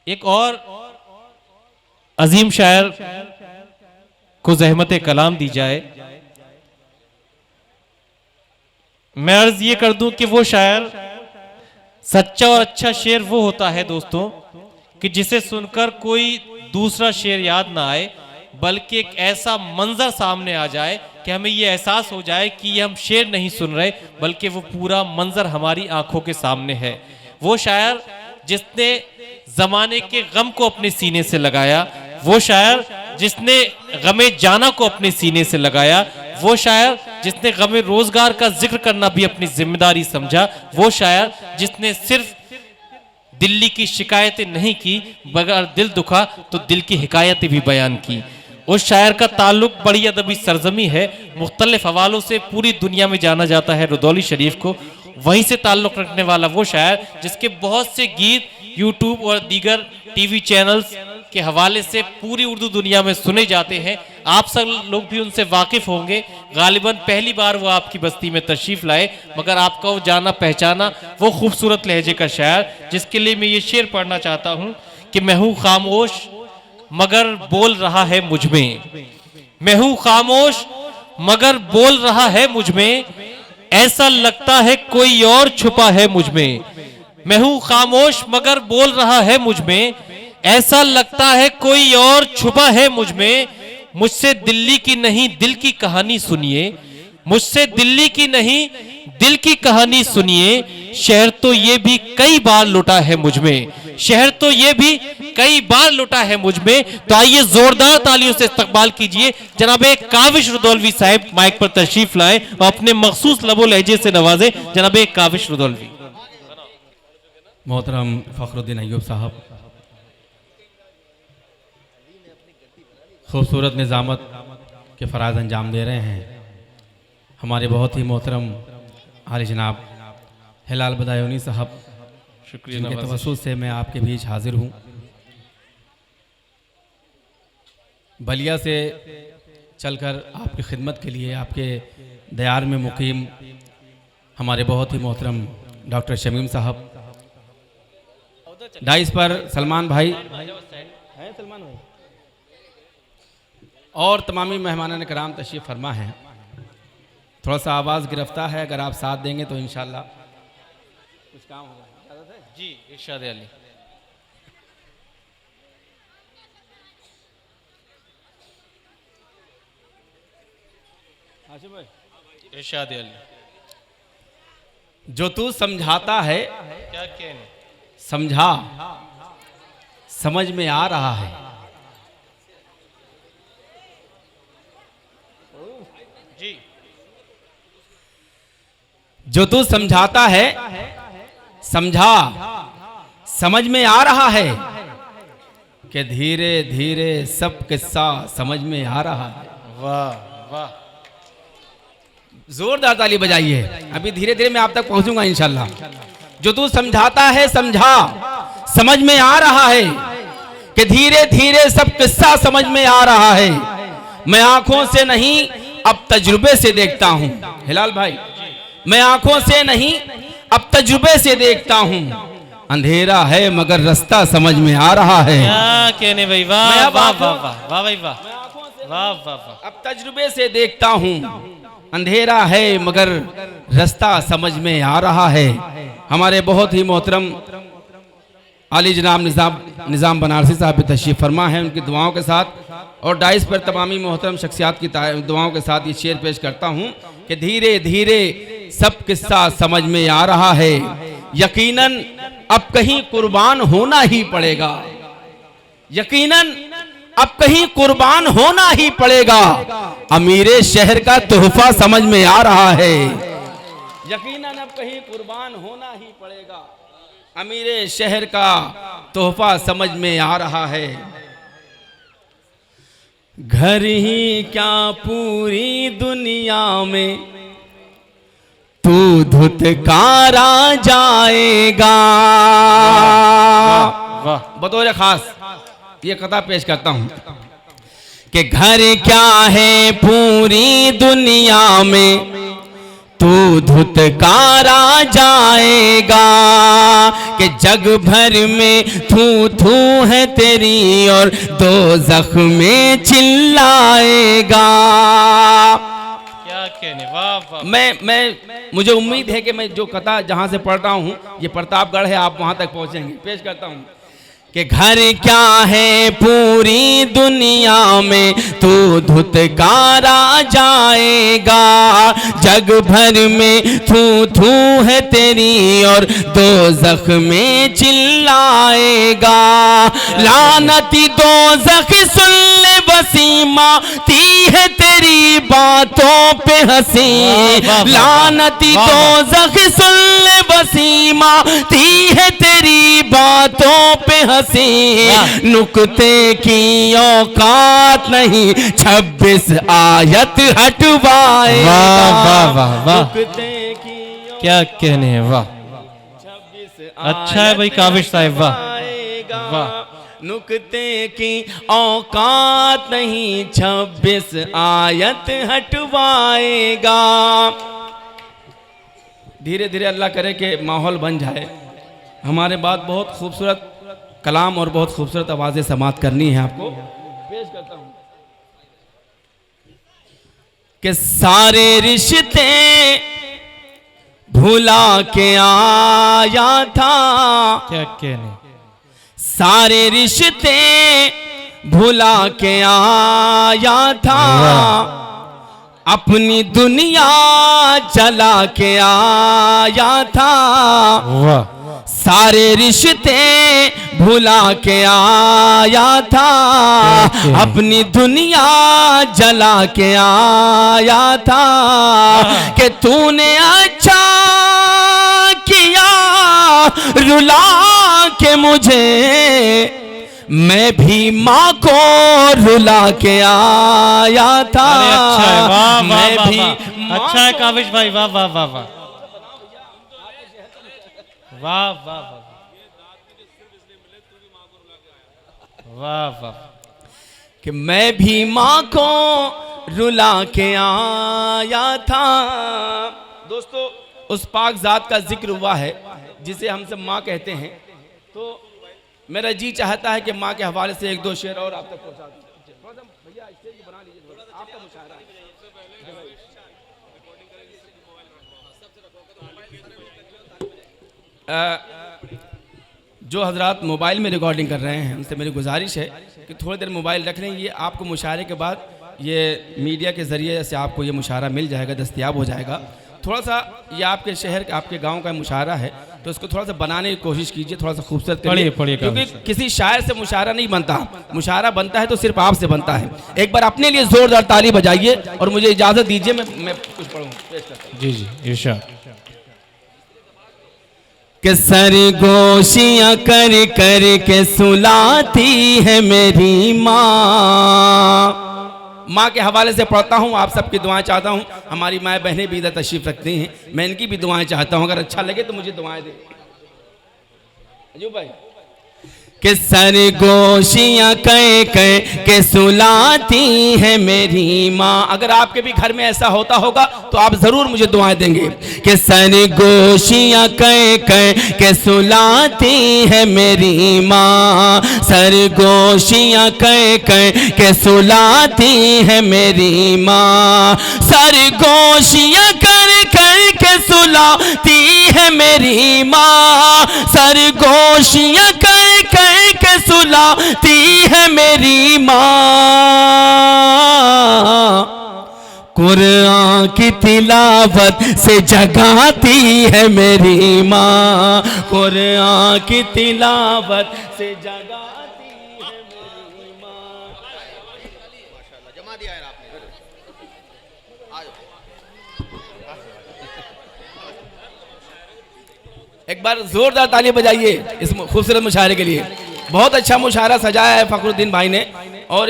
एक और अजीम शायर को ज़हमत कलाम दी जाए। मैं अर्ज ये कर दूं कि वो शायर सच्चा और अच्छा शेर वो होता है दोस्तों कि जिसे सुनकर कोई दूसरा शेर याद ना आए, बल्कि एक ऐसा मंजर सामने आ जाए कि हमें ये एहसास हो जाए कि ये हम शेर नहीं सुन रहे बल्कि वो पूरा मंजर हमारी आंखों के सामने है। वो शायर जिसने जमाने के गम को अपने सीने से लगाया, वो शायर जिसने गमे जाना को अपने सीने से लगाया, वो शायर जिसने गमे रोजगार का जिक्र करना भी अपनी जिम्मेदारी समझा, वो शायर जिसने सिर्फ दिल्ली की शिकायतें नहीं की मगर दिल दुखा तो दिल की हिकायतें भी बयान की। उस शायर का ताल्लुक बड़ी अदबी सरजमी है, मुख्तलिफ हवालों से पूरी दुनिया में जाना जाता है रुदौली शरीफ को। वहीं से ताल्लुक रखने वाला वो शायर जिसके बहुत से गीत यूट्यूब और दीगर टीवी चैनल्स के हवाले से पूरी उर्दू दुनिया में सुने जाते हैं। आप सब लोग भी उनसे वाकिफ होंगे। गालिबन पहली बार वो आपकी बस्ती में तशरीफ लाए, मगर आपका वो जाना पहचाना वो खूबसूरत लहजे का शायर जिसके लिए मैं ये शेर पढ़ना चाहता हूँ कि मैं हूँ खामोश मगर बोल रहा है मुझ में, मैं हूँ खामोश मगर बोल रहा है मुझ में, ऐसा लगता है कोई और छुपा है मुझ में। मैं हूँ खामोश मगर बोल रहा है मुझ में, ऐसा लगता है कोई और छुपा है मुझ में। मुझसे दिल्ली की नहीं दिल की कहानी सुनिए, मुझसे दिल्ली की नहीं दिल की कहानी सुनिए। शहर तो ये भी कई बार लुटा है मुझ में, शहर तो ये भी कई बार लुटा है मुझ में। तो आइए जोरदार तालियों से इस्तकबाल कीजिए जनाब काविश रुदौलवी साहब माइक पर तशरीफ लाएं और अपने मखसूस लबो लहजे से नवाजे जनाब काविश रुदौलवी। मोहतरम फखरुद्दीन अय्यूब साहब खूबसूरत निज़ामत के फ़राज़ अंजाम दे रहे हैं। हमारे बहुत ही मोहतरम आली जनाब हिलाल बदायूनी साहब, शुक्रिया, जिनके तवस्सुल से मैं आपके बीच हाजिर हूँ। बलिया से चलकर आपकी खिदमत के लिए आपके दयार में मुकीम हमारे बहुत ही मोहतरम डॉक्टर शमीम साहब, डाइस पर सलमान भाई हैं, सलमान भाई और तमामी मेहमान कराम तशरीफ़ फरमा हैं। थोड़ा सा आवाज़ गिरफ्तार है, अगर आप साथ देंगे तो इंशाल्लाह कुछ काम होगा। जी इरशाद अली। इरशाद अली। जो तू समझाता है क्या कहने समझा समझ में आ रहा है, जी जो तू समझाता है समझा समझ में आ रहा है, कि धीरे धीरे सब किस्सा समझ में आ रहा है। वाह वाह, जोरदार ताली बजाइए। अभी धीरे धीरे मैं आप तक पहुंचूंगा इंशाल्लाह। जो तू समझाता है समझा समझ में आ रहा है, कि धीरे धीरे सब किस्सा समझ में आ रहा है। मैं आंखों से नहीं अब तजुर्बे से देखता हूं। हिलाल भाई, मैं आंखों से नहीं अब तजुर्बे से देखता हूं। अंधेरा है मगर रास्ता समझ में आ रहा है। क्या कहने भाई, वाह वाह वाह वाह वाह भाई वाह वाह वाह वाह। अब तजुर्बे से देखता हूं, अंधेरा है मगर रास्ता समझ में आ रहा है। हमारे बहुत ही मोहतरम आली जनाब निज़ाम बनारसी साहब भी तशरीफ़ फरमा है, उनकी दुआओं के साथ और डाइस पर तमामी मोहतरम शख्सियात की दुआओं के साथ ये शेर पेश करता हूँ कि धीरे धीरे सब किस्सा समझ में आ रहा है। यकीनन अब कहीं कुर्बान होना ही पड़ेगा, यकीनन अब कहीं कुर्बान होना ही पड़ेगा। अमीरे शहर का तोहफा समझ में आ रहा है। यकीनन अब कहीं कुर्बान होना ही पड़ेगा, अमीरे शहर का तोहफा समझ में आ रहा है। घर ही क्या पूरी दुनिया में तू धुतकारा जाएगा। बतौर खास ये कथा पेश करता हूं कि घर क्या है पूरी दुनिया में तू धुतकारा जाएगा कि जग भर में थू थू है तेरी और दोज़ख में चिल्लाएगा। क्या कहने, वाह वाह। मैं मुझे उम्मीद है कि मैं जो कथा जहां से पढ़ रहा हूं ये प्रतापगढ़ है, आप वहां तक पहुंचेंगे। पेश करता हूं कि घर क्या है पूरी दुनिया में तू धुतकारा जाएगा, जग भर में थू थू है तेरी और दोज़ख में चिल्लाएगा। लानती दोज़ख सुन ले वसीमा ती है तेरी बातों पे हंसी, लानती दोज़ख सुन ले वसीमा ती है तेरी बातों पे हंसी, नुक्ते की औकात नहीं 26 आयत हटवाएगा। वाह वाह वाह वाह, नुक्ते की क्या कहने हैं, वाह। 26 अच्छा है भाई काबिश साहब, वाह वाह। नुक्ते की औकात नहीं 26 आयत हटवाएगा। धीरे धीरे अल्लाह करे कि माहौल बन जाए। हमारे बाद बहुत खूबसूरत कलाम और बहुत खूबसूरत आवाज़ें समात करनी है आपको। पेश करता हूं कि सारे रिश्ते भुला के आया था, क्या कहने, सारे रिश्ते भुला के आया था, अपनी दुनिया जला के आया था, वाह। सारे रिश्ते भुला के आया था, अपनी दुनिया जला के आया था, कि तूने अच्छा किया रुला के मुझे, मैं भी माँ को रुला के आया था। अरे अच्छा है, वाह वाह मैं वाह भी वाह। अच्छा है काबिश भाई, वाह वाह वाह वाह वाह वाह वाह वाह, कि मैं भी माँ को रुला के आया था। दोस्तों उस पाक जात का जिक्र हुआ है जिसे हम सब माँ कहते हैं, तो मेरा जी चाहता है कि माँ के हवाले से एक दो शेर और आप तक पहुँचा दूं। भैया स्टेज बना लीजिए, आपका मुशायरा जो हजरात मोबाइल में रिकॉर्डिंग कर रहे हैं उनसे मेरी गुजारिश है कि थोड़ी देर मोबाइल रख लें। ये आपको मुशायरे के बाद ये मीडिया के ज़रिए से आपको ये मुशायरा मिल जाएगा, दस्तयाब हो जाएगा। थोड़ा सा ये आपके शहर आपके गांव का मुशायरा है, तो इसको थोड़ा सा बनाने की कोशिश कीजिए, थोड़ा सा खूबसूरत करिए, क्योंकि किसी शायर से मुशायरा नहीं बनता, मुशायरा बनता है तो सिर्फ आपसे बनता है। एक बार अपने लिए जोरदार ताली बजाइए और मुझे इजाज़त दीजिए मैं कुछ पढ़ूँ। जी जी इरशाद। कि सरगोशियाँ कर कर के सुलाती है मेरी माँ। माँ के हवाले से पढ़ता हूँ, आप सबकी दुआएं चाहता हूँ। हमारी माँ बहनें भी इधर तशरीफ रखती हैं, मैं इनकी भी दुआएं चाहता हूँ। अगर अच्छा लगे तो मुझे दुआएं दें अजूब भाई। कि सरगोशियाँ कह कह के सुलाती है मेरी माँ। अगर आपके भी घर में ऐसा होता होगा तो आप ज़रूर मुझे दुआएं देंगे। कि सरगोशियाँ कह कह के सुलाती है मेरी माँ, सरगोशियाँ कह कह के सुलाती है मेरी माँ, सरगोशियाँ कर कर के सुलाती है मेरी माँ, सरगोशियाँ कर कर के सुलाती है मेरी माँ। कुरान की तिलावत से जगाती है मेरी माँ, कुरान की तिलावत से जगाती है मेरी माँ। जमा दिया है आपने। एक बार जोरदार ताली बजाइए इस खूबसूरत मुशायरे के लिए। बहुत अच्छा मुशायरा सजाया है फखरुद्दीन भाई ने, और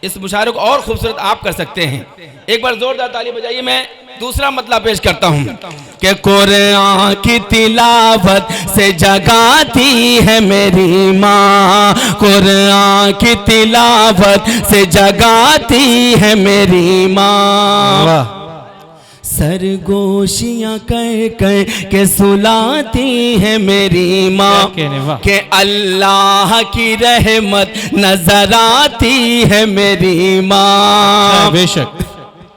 इस मुशायरे को और खूबसूरत आप कर सकते हैं। एक बार जोरदार ताली बजाइए। मैं दूसरा मतलब पेश करता हूँ कि कुरान की तिलावत से जगाती है मेरी माँ, कुरान की तिलावत से जगाती है मेरी माँ। सरगोशियां कर कर के सुलाती है मेरी माँ कहने वाह। के अल्लाह की रहमत नजर आती है मेरी माँ। बेशक।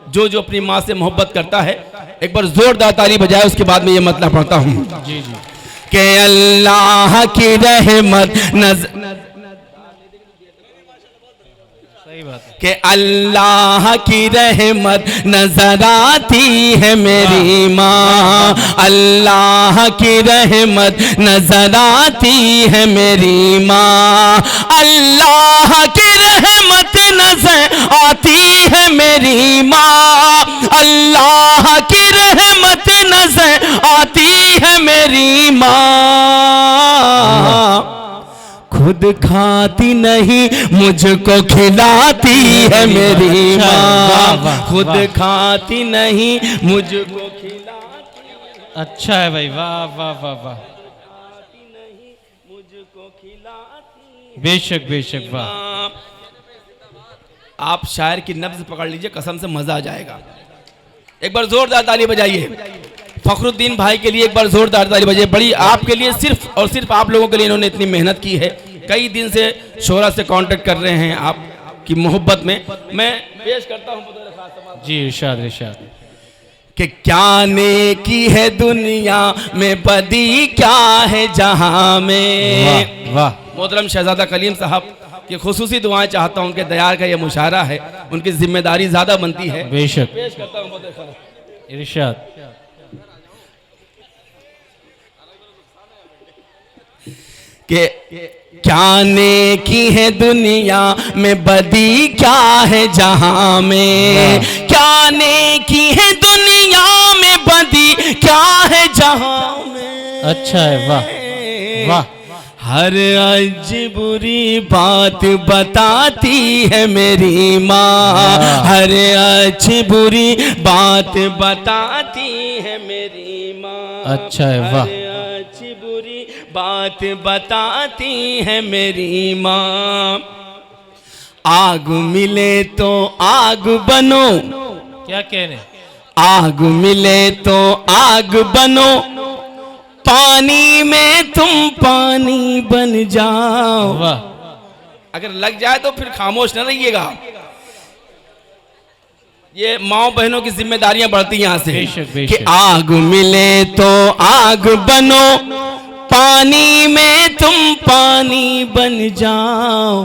जो जो अपनी माँ से मोहब्बत करता है एक बार जोरदार ताली बजाए, उसके बाद में ये मतलब पढ़ता हूँ जी जी। के अल्लाह की रहमत सही बात है। के अल्लाह की रहमत नजर आती है मेरी माँ, अल्लाह की रहमत नजर आती है मेरी माँ, अल्लाह की रहमत नजर आती है मेरी माँ, अल्लाह की रहमत नजर आती है मेरी माँ। खुद खाती नहीं मुझको खिलाती है मेरी माँ, खुद खाती नहीं मुझको खिलाती। अच्छा है भाई, वाह वाह वाह वाह। नहीं मुझको खिलाती। बेशक बेशक, वाह। आप शायर की नब्ज पकड़ लीजिए, कसम से मजा आ जाएगा। एक बार जोरदार ताली बजाइए फखरुद्दीन भाई के लिए, एक बार जोरदार ताली बजाइए। बड़ी आपके लिए, सिर्फ और सिर्फ आप लोगों के लिए इन्होंने इतनी मेहनत की है। कई दिन से शोहरा से कांटेक्ट कर रहे हैं आपकी मोहब्बत में। मैं पेश करता हूँ जी, इरशाद इरशाद। कि क्या नेकी है दुनिया में, बदी क्या है जहां में। वाह। मोहतरम शहजादा कलीम साहब की खुसूसी दुआएं चाहता हूं, उनके दयार का ये मुशारा है, उनकी जिम्मेदारी ज्यादा बनती है। बेशक। पेश करता हूं इरशाद। कि क्या नेकी है दुनिया में, बदी क्या है जहां में। क्या नेकी है दुनिया में, बदी क्या है जहां में। अच्छा है, वाह वाह। हर अज बुरी बात बताती है मेरी माँ, हर अच्छी बुरी बात बताती है मेरी माँ। अच्छा है, वाह। अच्छी बुरी बात बताती है मेरी माँ। आग मिले तो आग बनो, क्या कहने। आग मिले तो आग बनो, पानी में तुम पानी बन जाओ। वाह। अगर लग जाए तो फिर खामोश न रहिएगा। ये माँ बहनों की जिम्मेदारियां बढ़ती यहाँ से। बेशक बेशक। कि आग मिले तो आग बनो, पानी में तुम पानी बन जाओ,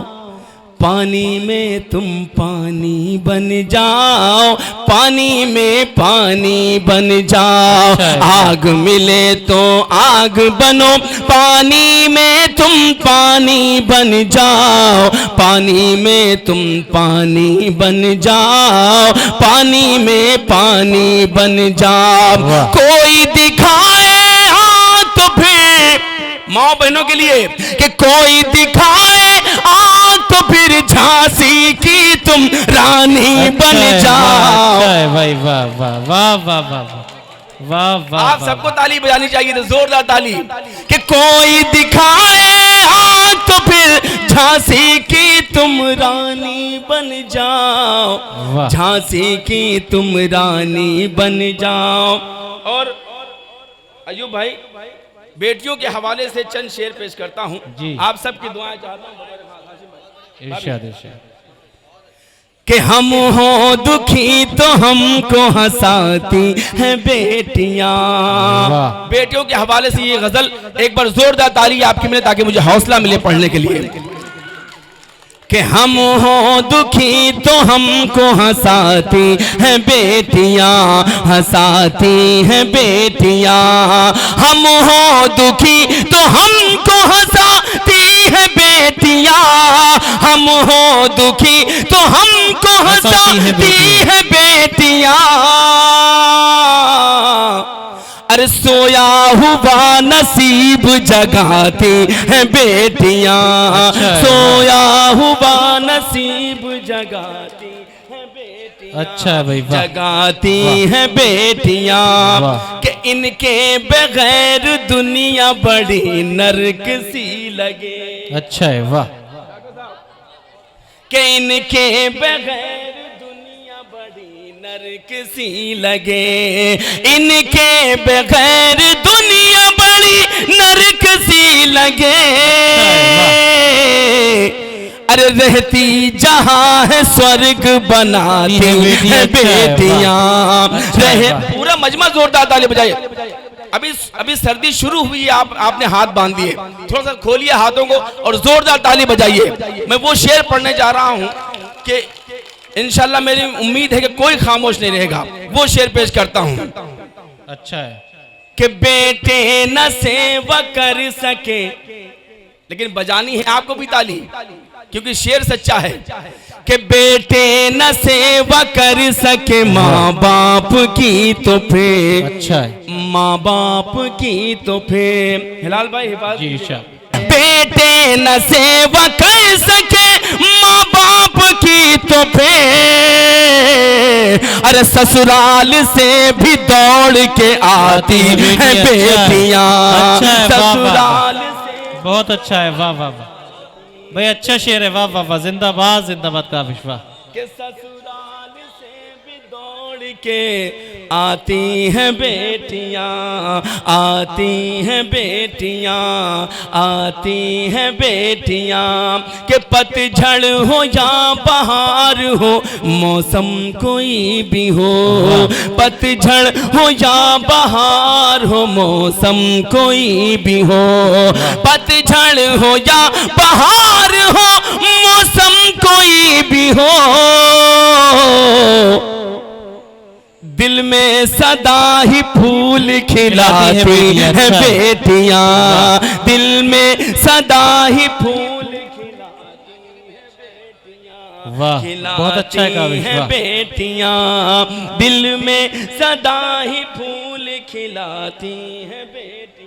पानी में तुम पानी बन जाओ, पानी में पानी बन जाओ। आग मिले तो आग बनो, पानी में तुम पानी बन जाओ, पानी में तुम पानी बन जाओ, पानी में पानी बन जाओ। कोई दिखाए हाथ तो फिर, माँ बहनों के लिए, कि कोई दिखाए तो फिर झांसी की तुम रानी बन जाओ। अच्छा है भाई, वाह वाह वाह वाह वाह वाह वाह। आप सबको ताली बजानी चाहिए थी, जोरदार ताली। कि कोई दिखाए तो फिर झांसी की तुम रानी बन जाओ, झांसी की तुम रानी बन जाओ। और अयूब भाई, बेटियों के हवाले से चंद शेर पेश करता हूँ। आप सबकी दुआएं चाहता हूँ। इरशाद इरशाद। कि हम हो दुखी तो हमको हंसाती हैं बेटियां। बेटियों के हवाले से ये गजल, एक बार जोरदार ताली आपकी मिले ताकि मुझे हौसला मिले पढ़ने के लिए। कि हम हो दुखी तो हमको हंसाती हैं बेटियां, हंसाती हैं बेटियां। हम हो दुखी तो हमको हंसाती हैं बेटियां, हम हो दुखी तो हमको हंसाती हैं बेटियां। अरे सोया हुआ नसीब जगाती हैं बेटियां, सोया हुआ नसीब जगाती हैं बेटियां। अच्छा भाई, जगाती हैं बेटियां। कि इनके बगैर दुनिया बड़ी नरक सी लगे। अच्छा है, वाह। कि इनके बगैर दुनिया बड़ी नरक सी लगे, इनके बगैर दुनिया बड़ी नरक सी लगे। अरे रहती जहां है स्वर्ग बनाती है बेटियां। पूरा मजमा जोरदार ताली बजाइए। अभी सर्दी शुरू हुई है, आपने हाथ बांध दिए, थोड़ा सा खोलिए हाथों को और जोरदार ताली बजाइए। मैं वो शेर पढ़ने जा रहा हूं कि इंशाल्लाह मेरी उम्मीद है कि कोई खामोश नहीं रहेगा। वो शेर पेश करता हूं। अच्छा है कि बेटे न सेवा कर सके, लेकिन बजानी है आपको भी ताली, क्योंकि शेर सच्चा है। कि बेटे न सेवा कर सके माँ बाप की तो फिर, अच्छा है माँ बाप की तो फिर, हिलाल भाई जी शाह। बेटे न सेवा कर सके माँ बाप की तो फिर, अरे ससुराल से भी दौड़ के आती है बेटियां। ससुराल से बहुत अच्छा है, वाह वाह वाह भाई, अच्छा शेर है, वाह वाह वाह, जिंदाबाद जिंदाबाद काफिश, वाह। के ससुराल से भी दौड़ के आती हैं बेटियां, आती हैं बेटियां, आती हैं बेटियां। के पतझड़ हो या बहार हो, मौसम कोई भी हो, पतझड़ हो या बहार हो, मौसम कोई भी हो, पतझड़ हो या बहार हो, मौसम कोई भी हो। दिल में सदा ही फूल खिलाती है बेटियां, दिल में सदा ही फूल खिलाती है बेटियां। वाह बहुत अच्छा है काबिश, वाह। बेटियां दिल में सदा ही फूल खिलाती है बेटियां।